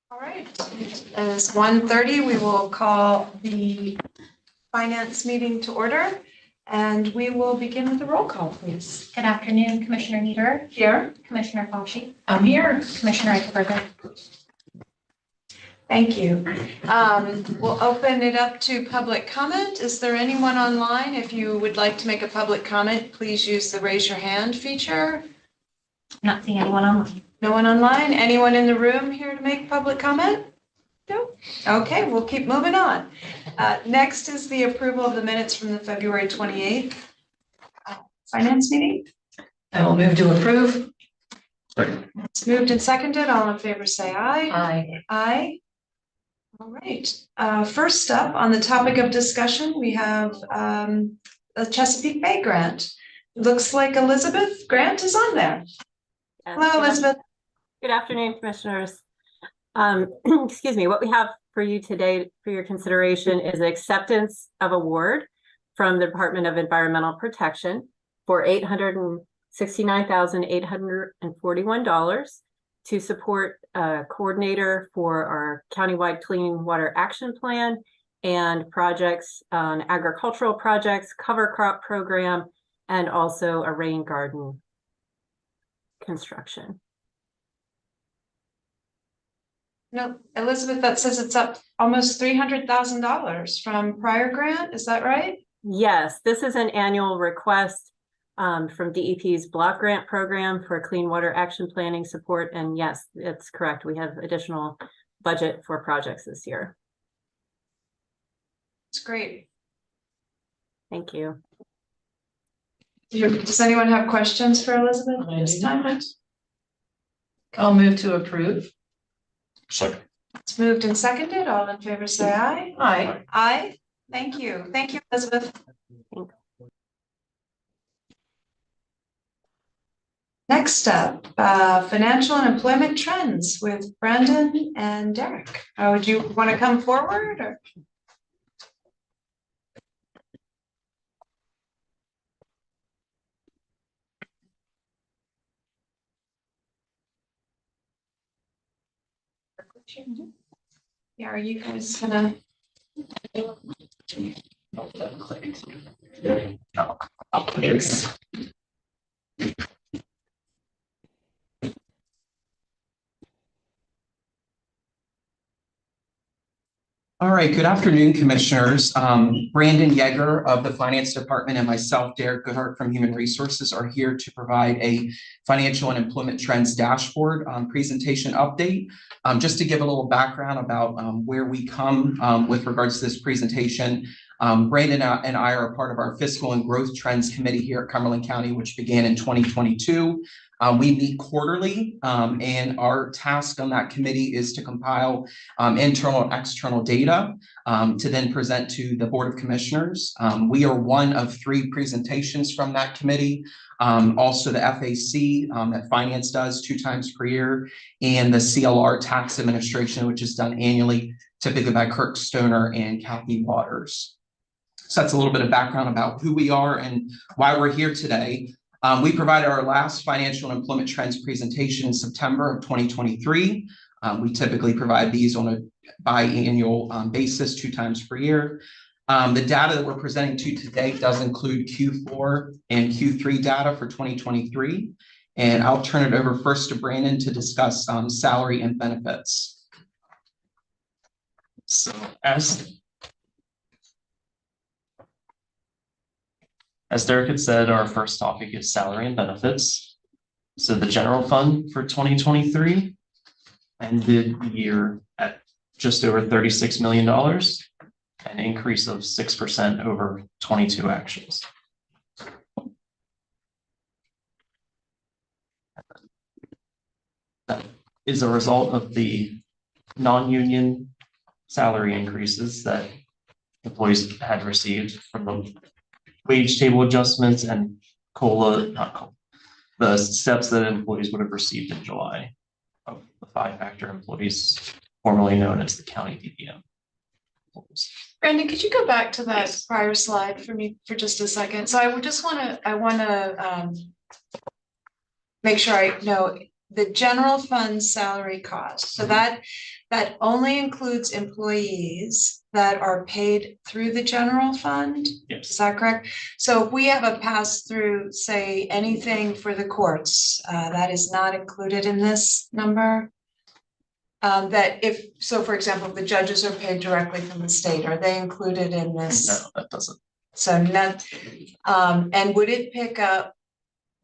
All right, it's 1:30. We will call the finance meeting to order and we will begin with the roll call, please. Good afternoon, Commissioner Yeager. Here. Commissioner Fauci. I'm here. Commissioner Eichelberger. Thank you. We'll open it up to public comment. Is there anyone online? If you would like to make a public comment, please use the raise your hand feature. Not seeing anyone online. No one online? Anyone in the room here to make public comment? No? Okay, we'll keep moving on. Next is the approval of the minutes from the February 28th finance meeting. I will move to approve. It's moved and seconded. All in favor say aye. Aye. Aye. All right. First up on the topic of discussion, we have the Chesapeake Bay grant. Looks like Elizabeth Grant is on there. Hello, Elizabeth. Good afternoon, commissioners. Excuse me, what we have for you today for your consideration is acceptance of award from the Department of Environmental Protection for $869,841 to support a coordinator for our countywide clean water action plan and projects on agricultural projects, cover crop program, and also a rain garden construction. No, Elizabeth, that says it's up almost $300,000 from prior grant. Is that right? Yes, this is an annual request from DEP's block grant program for clean water action planning support. And yes, it's correct. We have additional budget for projects this year. It's great. Thank you. Does anyone have questions for Elizabeth this time? I'll move to approve. Second. It's moved and seconded. All in favor say aye. Aye. Aye. Thank you. Thank you, Elizabeth. Thanks. Next up, financial and employment trends with Brandon and Derek. Would you want to come forward or? Yeah, are you guys gonna? All right, good afternoon, commissioners. Brandon Yeager of the Finance Department and myself, Derek Goodhart from Human Resources, are here to provide a financial and employment trends dashboard presentation update. Just to give a little background about where we come with regards to this presentation. Brandon and I are a part of our Fiscal and Growth Trends Committee here at Cumberland County, which began in 2022. We meet quarterly, and our task on that committee is to compile internal and external data to then present to the Board of Commissioners. We are one of 3 presentations from that committee. Also the FAC that Finance does 2 times per year, and the CLR Tax Administration, which is done annually, typically by Kirk Stoner and Kathy Waters. So that's a little bit of background about who we are and why we're here today. We provided our last financial and employment trends presentation in September of 2023. We typically provide these on a biannual basis 2 times per year. The data that we're presenting to you today does include Q4 and Q3 data for 2023. And I'll turn it over first to Brandon to discuss salary and benefits. So as Derek had said, our first topic is salary and benefits. So the general fund for 2023 ended the year at just over $36 million, an increase of 6% over 22 actuals. That is a result of the non-union salary increases that employees had received from the wage table adjustments and the steps that employees would have received in July of the 5-factor employees, formerly known as the county DPM. Brandon, could you go back to that prior slide for me for just a second? So I want to make sure I know the general fund salary cost. So that That only includes employees that are paid through the general fund. Is Yes, that correct? So if we have a pass through, say, anything for the courts, that is not included in this number? That if, so for example, if the judges are paid directly from the state, are they included in this? no, that doesn't. So not, and would it pick up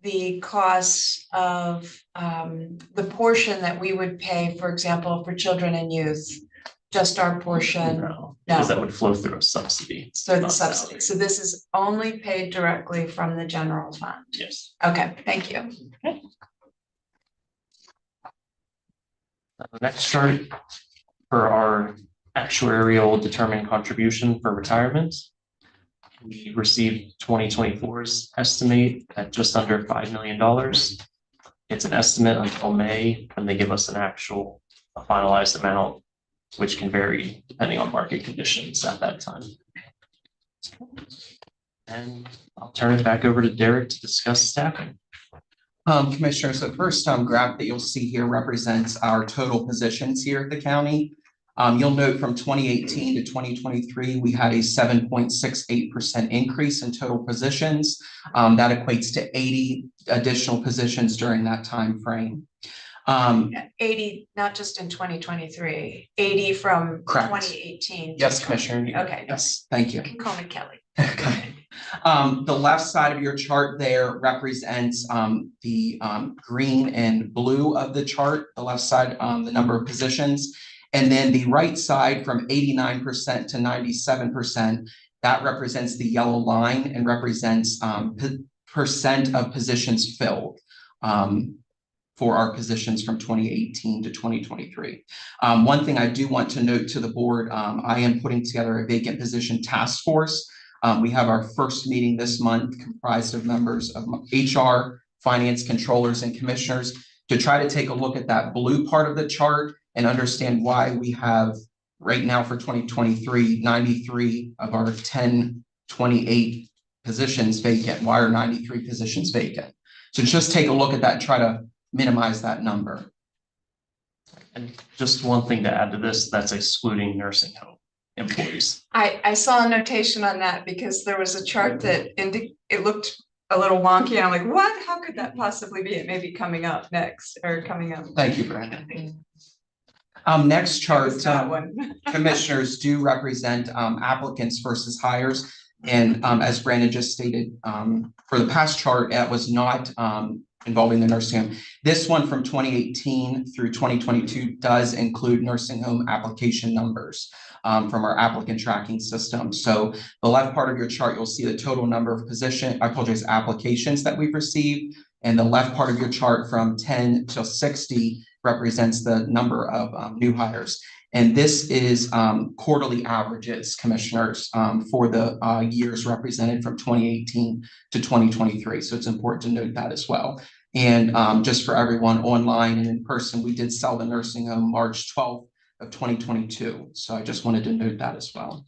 the costs of, the portion that we would pay, for example, for children and youth? Just our portion? No, because No. that would flow through a subsidy. So the not subsidy, salary. so this is only paid directly from the general fund. Yes. Okay, thank you. The next chart for our actuarial determined contribution for retirement. We received 2024's estimate at just under $5 million. It's an estimate until May, when they give us an actual, a finalized amount, which can vary depending on market conditions at that time. And I'll turn it back over to Derek to discuss staffing. Commissioners, the first graph that you'll see here represents our total positions here at the county. You'll note from 2018 to 2023, we had a 7.68% increase in total positions. That equates to 80 additional positions during that time frame. 80, not just in 2023, 80 from Correct. 2018. Yes, Commissioner. Okay. Yes, thank you. You can call me Kelly. Okay. The left side of your chart there represents the green and blue of the chart, the left side, the number of positions. And then the right side from 89% to 97%, that represents the yellow line and represents percent of positions filled for our positions from 2018 to 2023. One thing I do want to note to the board, I am putting together a vacant position task force. We have our first meeting this month comprised of members of HR, finance, controllers, and commissioners to try to take a look at that blue part of the chart and understand why we have right now for 2023, 93 of our 1028 positions vacant. Why are 93 positions vacant? So just take a look at that and try to minimize that number. And just one thing to add to this, that's excluding nursing home employees. I saw a notation on that because there was a chart that it looked a little wonky. And I'm like, what? How could that possibly be? It may be coming up next or coming up. Thank you, Brandon. Next chart, That one. commissioners do represent applicants versus hires. And as Brandon just stated, for the past chart, it was not involving the nursing home. This one from 2018 through 2022 does include nursing home application numbers from our applicant tracking system. So the left part of your chart, you'll see the total number of applications that we've received. And the left part of your chart from 10 to 60 represents the number of new hires. And this is quarterly averages, commissioners, for the years represented from 2018 to 2023. So it's important to note that as well. And just for everyone online and in person, we did sell the nursing home March 12th of 2022. So I just wanted to note that as well.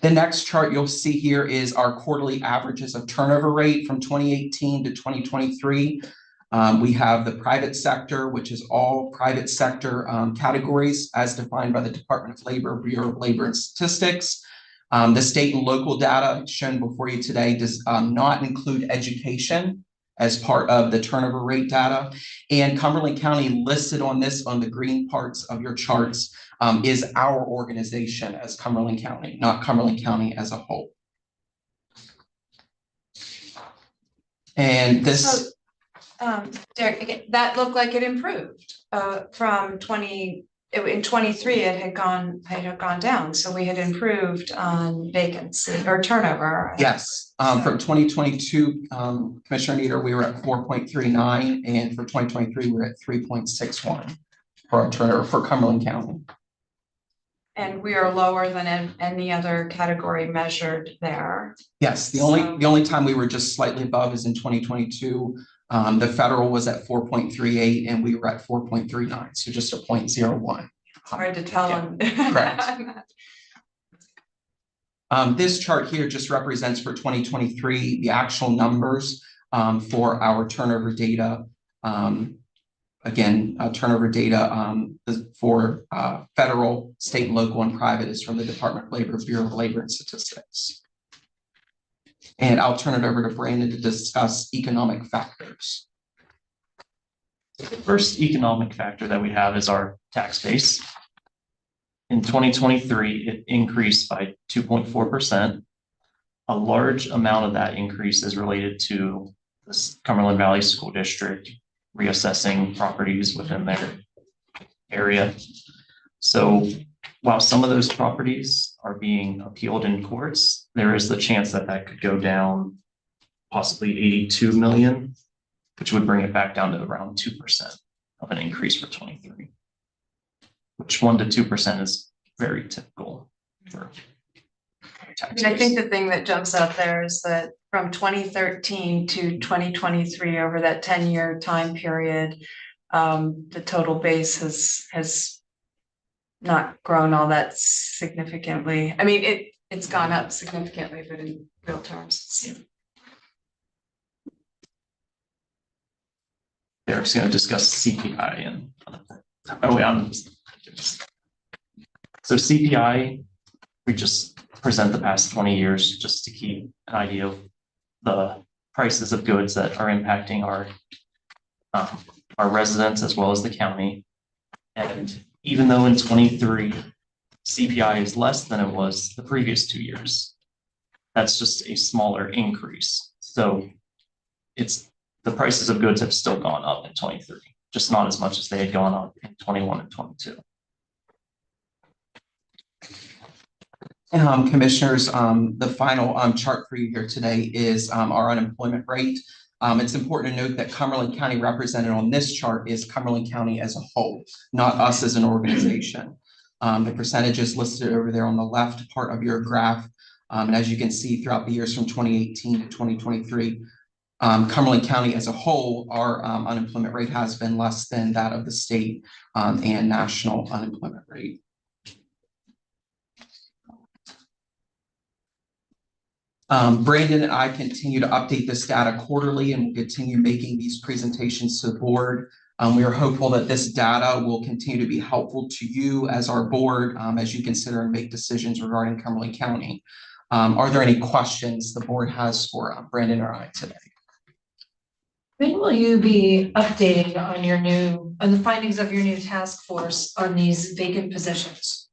The next chart you'll see here is our quarterly averages of turnover rate from 2018 to 2023. We have the private sector, which is all private sector categories as defined by the Department of Labor, Bureau of Labor and Statistics. The state and local data shown before you today does not include education as part of the turnover rate data. And Cumberland County listed on this, on the green parts of your charts, is our organization as Cumberland County, not Cumberland County as a whole. And this. Derek, again, that looked like it improved from in 23, it had gone down. So we had improved on vacancy or turnover. Yes, from 2022, Commissioner Nieder, we were at 4.39, and for 2023, we were at 3.61 for our turnover for Cumberland County. And we are lower than any other category measured there. Yes, the only time we were just slightly above is in 2022. The federal was at 4.38 and we were at 4.39, so just a 0.01. Hard to tell them. Correct. This chart here just represents for 2023 the actual numbers for our turnover data again, turnover data for federal, state, and local, and private is from the Department of Labor, Bureau of Labor and Statistics. And I'll turn it over to Brandon to discuss economic factors. The first economic factor that we have is our tax base. In 2023, it increased by 2.4%. A large amount of that increase is related to the Cumberland Valley School District reassessing properties within their area. So while some of those properties are being appealed in courts, there is the chance that that could go down possibly 82 million, which would bring it back down to around 2% of an increase for 23, which 1 to 2% is very typical for tax. I think the thing that jumps out there is that from 2013 to 2023, over that 10-year time period, the total base has not grown all that significantly. I mean, it's gone up significantly, but in real terms, They're just going to discuss CPI and so CPI, we just present the past 20 years just to keep an idea of the prices of goods that are impacting our residents as well as the county. And even though in 23 CPI is less than it was the previous 2 years, that's just a smaller increase. So the prices of goods have still gone up in 23, just not as much as they had gone up in 21 and 22. Commissioners, the final chart for you here today is our unemployment rate. It's important to note that Cumberland County represented on this chart is Cumberland County as a whole, not us as an organization. The percentages listed over there on the left part of your graph. And as you can see throughout the years from 2018 to 2023, Cumberland County as a whole, our unemployment rate has been less than that of the state and national unemployment rate. Brandon and I continue to update this data quarterly and will continue making these presentations to the board. We are hopeful that this data will continue to be helpful to you as our board as you consider and make decisions regarding Cumberland County. Are there any questions the board has for Brandon or I today? When will you be updating on the findings of your new task force on these vacant positions?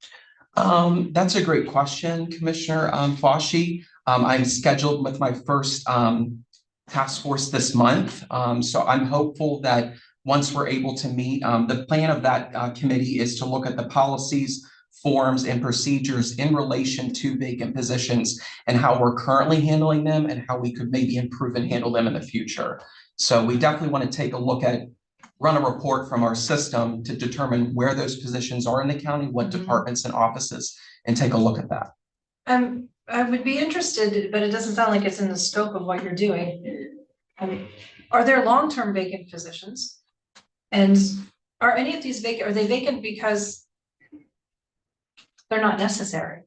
That's a great question, Commissioner Fauci. I'm scheduled with my first task force this month. So I'm hopeful that once we're able to meet, the plan of that committee is to look at the policies, forms, and procedures in relation to vacant positions and how we're currently handling them and how we could maybe improve and handle them in the future. So we definitely want to take a look at, run a report from our system to determine where those positions are in the county, what departments and offices, and take a look at that. I would be interested, but it doesn't sound like it's in the scope of what you're doing. Are there long-term vacant positions? And are any of these vacant, are they vacant because they're not necessary?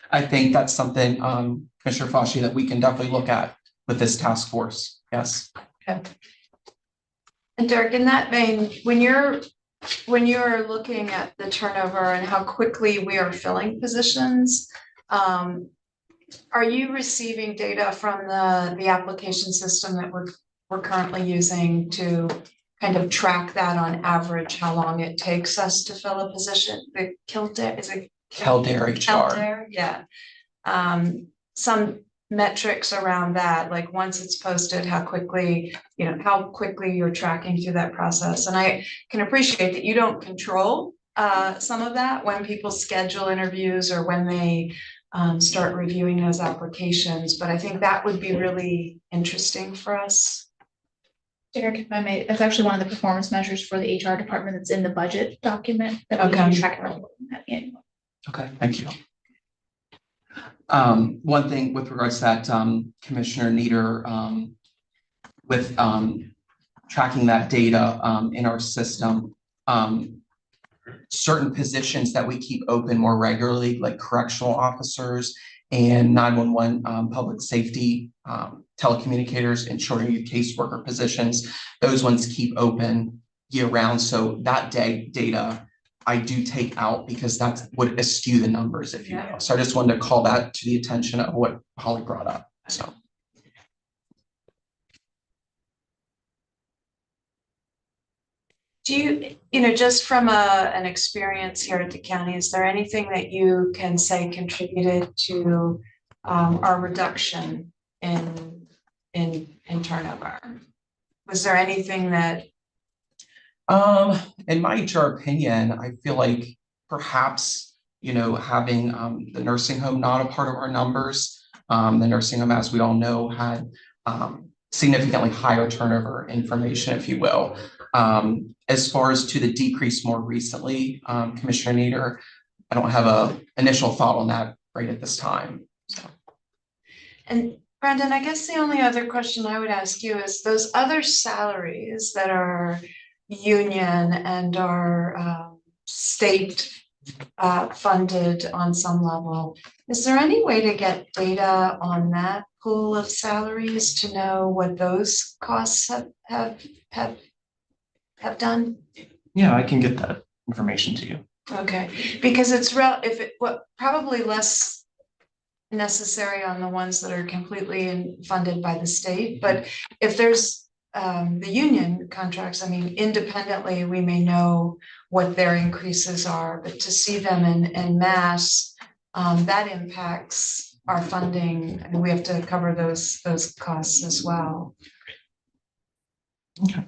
I think that's something, Commissioner Fauci, that we can definitely look at with this task force. Yes. Okay. And Derek, in that vein, when you're looking at the turnover and how quickly we are filling positions, are you receiving data from the application system that we're currently using to kind of track that on average, how long it takes us to fill a position? The Kildare, is it Kildare HR. Kildare? Yeah. Some metrics around that, like once it's posted, how quickly you're tracking through that process. And I can appreciate that you don't control some of that when people schedule interviews or when they start reviewing those applications, but I think that would be really interesting for us. Derek, if I may, that's actually one of the performance measures for the HR department that's in the budget document that we Okay. track at annually. Okay, thank you. One thing with regards to that, Commissioner Nieder, with tracking that data in our system, certain positions that we keep open more regularly, like correctional officers and 911 public safety telecommunicators and shorter caseworker positions. Those ones keep open year round. So that data I do take out because that would eschew the numbers, if you will. So I just wanted to call that to the attention of what Holly brought up. So. Do you, just from an experience here at the county, is there anything that you can say contributed to our reduction in turnover? Was there anything that? In my HR opinion, I feel like perhaps, having the nursing home not a part of our numbers. The nursing home, as we all know, had significantly higher turnover information, if you will. As far as to the decrease more recently, Commissioner Nieder, I don't have an initial thought on that right at this time. So. And Brendan, I guess the only other question I would ask you is those other salaries that are union and are state funded on some level, is there any way to get data on that pool of salaries to know what those costs have done? Yeah, I can get that information to you. Okay, because it's probably less necessary on the ones that are completely funded by the state, but if there's the union contracts, I mean, independently, we may know what their increases are, but to see them in mass, that impacts our funding, and we have to cover those costs as well. Okay.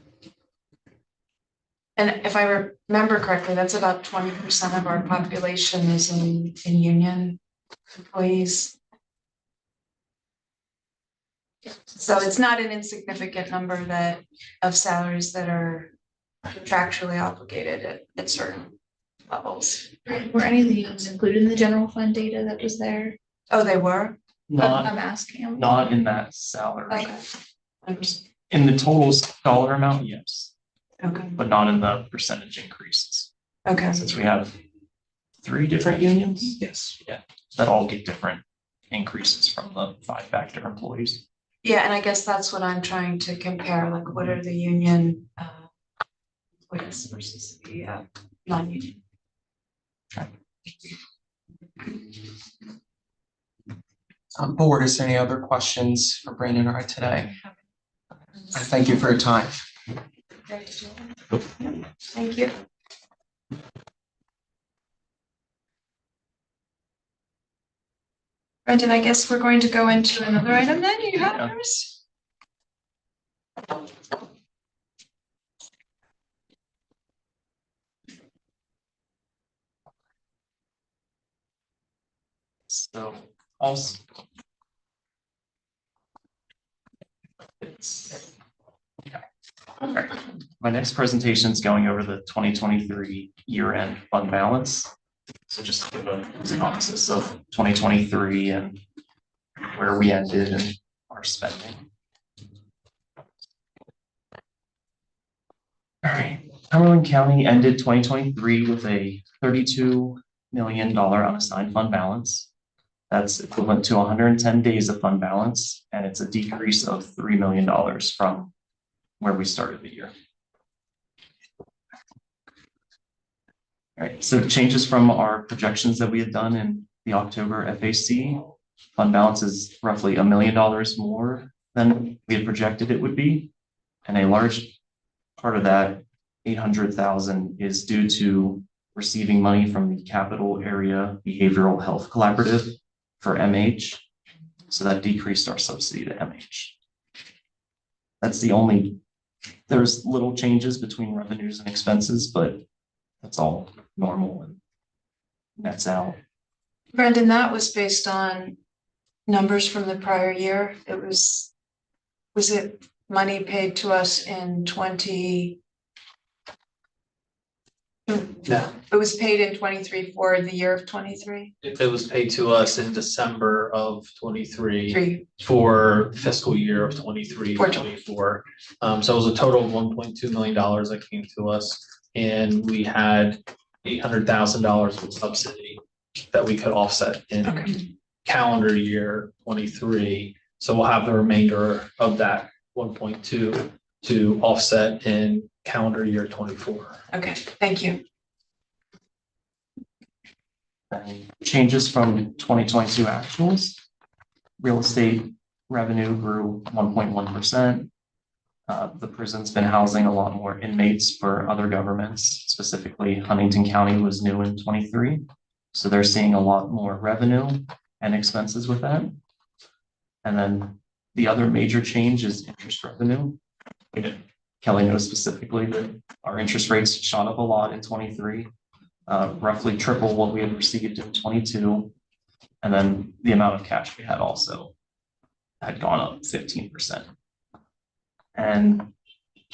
And if I remember correctly, that's about 20% of our population is in union employees. So it's not an insignificant number of salaries that are contractually obligated at certain levels. Were any of the unions included in the general fund data that was there? Oh, they were? I'm asking. Not in that salary. Okay. In the total dollar amount, yes, Okay. but not in the percentage increases. Okay. Since we have 3 different unions, Yes. yeah, that all get different increases from the 5-factor employees. Yeah, and I guess that's what I'm trying to compare, like what are the union employees versus the non-union. Board, is there any other questions for Brandon or I today? I thank you for your time. Thank you. Brendan, I guess we're going to go into another item then. You have yours? So also. Okay. All right. My next presentation is going over the 2023 year-end fund balance. So just to give a synopsis of 2023 and where we ended and our spending. All right, Cumberland County ended 2023 with a $32 million unassigned fund balance. That's equivalent to 110 days of fund balance, and it's a decrease of $3 million from where we started the year. All right, so changes from our projections that we had done in the October FAC. Fund balance is roughly $1 million more than we had projected it would be. And a large part of that, 800,000, is due to receiving money from the Capital Area Behavioral Health Collaborative for MH. So that decreased our subsidy to MH. That's the only, there's little changes between revenues and expenses, but that's all normal and nets out. Brendan, that was based on numbers from the prior year. Was it money paid to us in 20? No, It was paid in 23 for the year of 23? it was paid to us in December of 23 3. for fiscal year of 23 to 24. So it was a total of $1.2 million that came to us, and we had $800,000 of subsidy that we could offset in calendar year 23. So we'll have the remainder of that 1.2 to offset in calendar year 24. Okay, thank you. And changes from 2022 actuals. Real estate revenue grew 1.1%. The prison's been housing a lot more inmates for other governments. Specifically, Huntington County was new in 23. So they're seeing a lot more revenue and expenses with that. And then the other major change is interest revenue. Kelly knows specifically that our interest rates shot up a lot in 23, roughly triple what we had received in 22. And then the amount of cash we had also had gone up 15%. And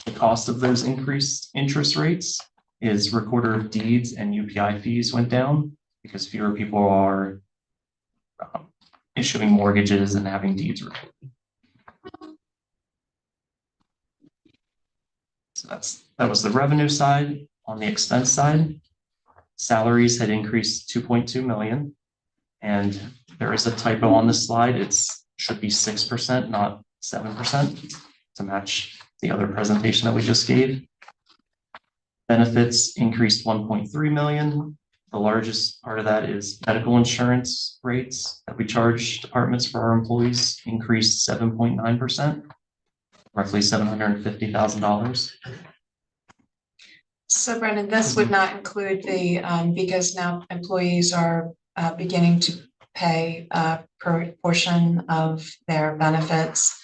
the cost of those increased interest rates is recorder of deeds and UPI fees went down because fewer people are issuing mortgages and having deeds recorded. So that was the revenue side. On the expense side, salaries had increased 2.2 million. And there is a typo on this slide. It's should be 6%, not 7%, to match the other presentation that we just gave. Benefits increased 1.3 million. The largest part of that is medical insurance rates that we charge departments for our employees increased 7.9%, roughly $750,000. So Brendan, this would not include the, because now employees are beginning to pay a portion of their benefits.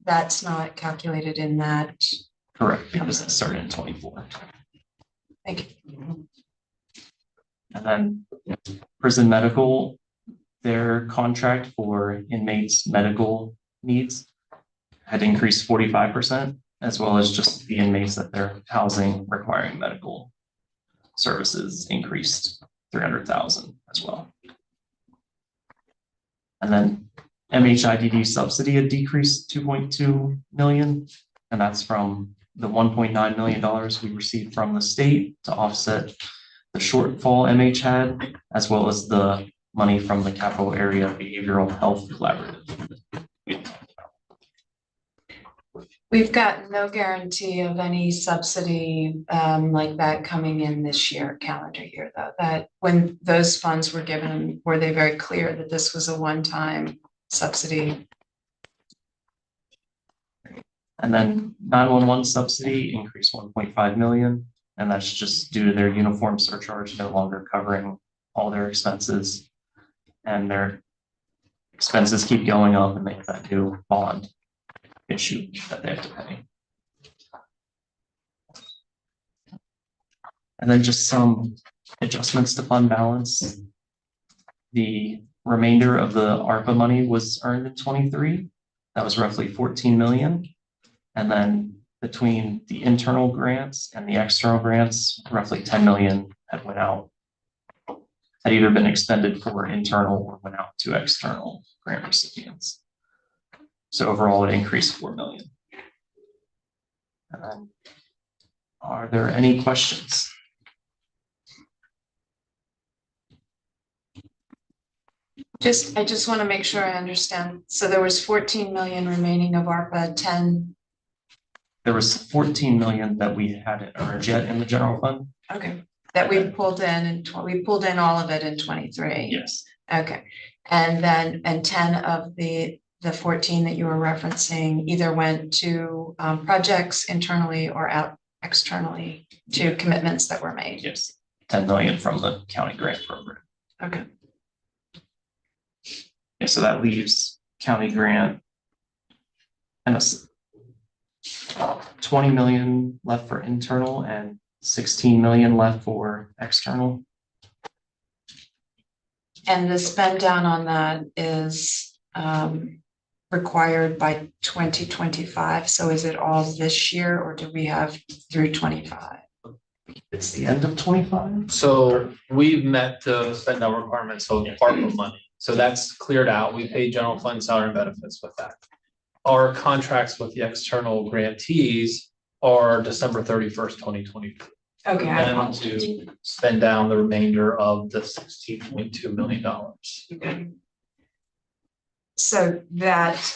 That's not calculated in that. Correct, because it started in 24. Thank you. And then prison medical, their contract for inmates' medical needs had increased 45%, as well as just the inmates that they're housing requiring medical services increased 300,000 as well. And then MHIDD subsidy had decreased 2.2 million, and that's from the $1.9 million we received from the state to offset the shortfall MH had, as well as the money from the Capital Area Behavioral Health Collaborative. We've got no guarantee of any subsidy like that coming in this year, calendar year, though. That when those funds were given, were they very clear that this was a one-time subsidy? And then 911 subsidy increased 1.5 million, and that's just due to their uniform surcharge no longer covering all their expenses, and their expenses keep going up and they have that new bond issue that they have to pay. And then just some adjustments to fund balance. The remainder of the ARPA money was earned in 23. That was roughly 14 million. And then between the internal grants and the external grants, roughly 10 million had went out, had either been expended for internal or went out to external grant recipients. So overall, it increased 4 million. Are there any questions? I just want to make sure I understand. So there was 14 million remaining of ARPA, 10. There was 14 million that we hadn't earned yet in the general fund. Okay, that we pulled in and we pulled in all of it in 23. Yes. Okay, and then 10 of the 14 that you were referencing either went to projects internally or out externally to commitments that were made. Yes, 10 million from the county grant program. Okay. Yeah, so that leaves county grant and 20 million left for internal and 16 million left for external. And the spend down on that is required by 2025. So is it all this year or do we have through 25? It's the end of 25. So we've met the spend down requirements of ARPA money. So that's cleared out. We pay general fund salary and benefits with that. Our contracts with the external grantees are December 31st, 2023. Okay. And to spend down the remainder of the $16.2 million. Okay. So that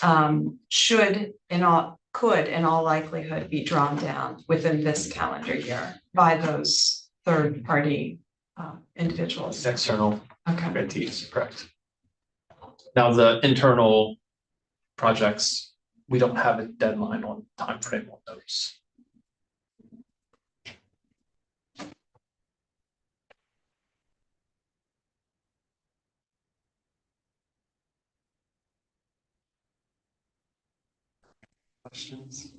could in all likelihood be drawn down within this calendar year by those third-party individuals. External Okay. grantees, correct. Now, the internal projects, we don't have a deadline on timeframe on those. Questions?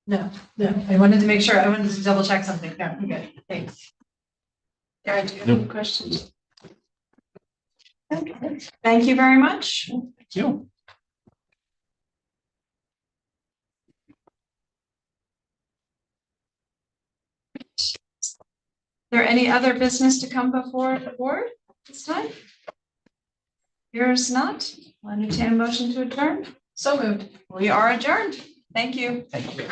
No, I wanted to make sure, I wanted to double check something. No, I'm good, thanks. Erin, do you have any questions? Okay. Thank you very much. Thank you. Is there any other business to come before the board this time? Here's not. I'll entertain a motion to adjourn. So moved. We are adjourned. Thank you. Thank you.